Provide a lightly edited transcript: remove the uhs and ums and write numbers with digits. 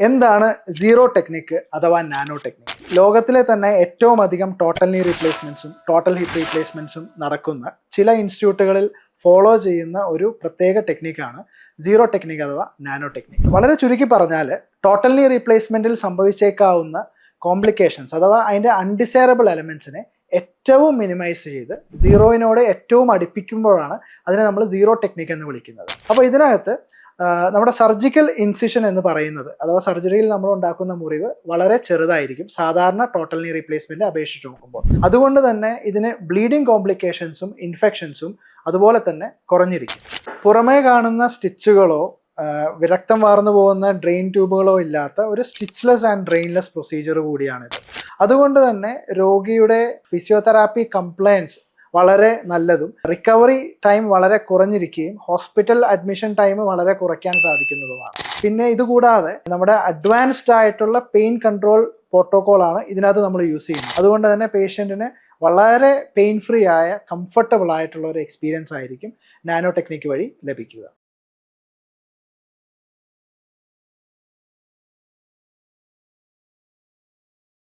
എന്താണ് zero technique അഥവാ nano technique? ലോകത്തിലെ തന്നെ ഏറ്റവും അധികം ടോട്ടൽ നീ റീപ്ലേസ്മെൻറ്റ്സും ടോട്ടൽ ഹിപ്പ് റീപ്ലേസ്മെൻറ്റ്സും നടക്കുന്ന ചില ഇൻസ്റ്റിറ്റ്യൂട്ടുകളിൽ ഫോളോ ചെയ്യുന്ന ഒരു പ്രത്യേക ടെക്നിക്കാണ് സീറോ ടെക്നിക്ക് അഥവാ നാനോ ടെക്നിക്ക്. വളരെ ചുരുക്കി പറഞ്ഞാൽ ടോട്ടൽ നീ റീപ്ലേസ്മെൻറ്റിൽ സംഭവിച്ചേക്കാവുന്ന കോംപ്ലിക്കേഷൻസ് അഥവാ അതിൻ്റെ അൺഡിസൈറബിൾ എലമെൻസിനെ ഏറ്റവും മിനിമൈസ് ചെയ്ത് സീറോയിനോട് ഏറ്റവും അടുപ്പിക്കുമ്പോഴാണ് അതിനെ നമ്മൾ സീറോ ടെക്നിക്ക് എന്ന് വിളിക്കുന്നത്. അപ്പോൾ ഇതിനകത്ത് നമ്മുടെ സർജിക്കൽ ഇൻസിഷൻ എന്ന് പറയുന്നത് അഥവാ സർജറിയിൽ നമ്മൾ ഉണ്ടാക്കുന്ന മുറിവ് വളരെ ചെറുതായിരിക്കും സാധാരണ ടോട്ടൽ നീ റീപ്ലേസ്മെന്റ് അപേക്ഷിച്ച് നോക്കുമ്പോൾ. അതുകൊണ്ട് തന്നെ ഇതിന് ബ്ലീഡിങ് കോംപ്ലിക്കേഷൻസും ഇൻഫെക്ഷൻസും അതുപോലെ തന്നെ കുറഞ്ഞിരിക്കും. പുറമേ കാണുന്ന സ്റ്റിച്ചുകളോ രക്തം വാർന്നു പോകുന്ന ഡ്രെയിൻ ട്യൂബുകളോ ഇല്ലാത്ത ഒരു സ്റ്റിച്ച്ലെസ് ആൻഡ് ഡ്രെയിൻലെസ് പ്രൊസീജിയർ കൂടിയാണിത്. അതുകൊണ്ട് തന്നെ രോഗിയുടെ ഫിസിയോതെറാപ്പി കംപ്ലയൻസ് വളരെ നല്ലതും റിക്കവറി ടൈം വളരെ കുറഞ്ഞിരിക്കുകയും ഹോസ്പിറ്റൽ അഡ്മിഷൻ ടൈം വളരെ കുറയ്ക്കാൻ സാധിക്കുന്നതുമാണ്. പിന്നെ ഇതുകൂടാതെ നമ്മുടെ അഡ്വാൻസ്ഡ് ആയിട്ടുള്ള പെയിൻ കൺട്രോൾ പ്രോട്ടോക്കോളാണ് ഇതിനകത്ത് നമ്മൾ യൂസ് ചെയ്യുന്നത്. അതുകൊണ്ട് തന്നെ പേഷ്യൻറ്റിന് വളരെ പെയിൻ ഫ്രീ ആയ കംഫർട്ടബിൾ ആയിട്ടുള്ള ഒരു എക്സ്പീരിയൻസ് ആയിരിക്കും നാനോ ടെക്നിക്ക് വഴി ലഭിക്കുക.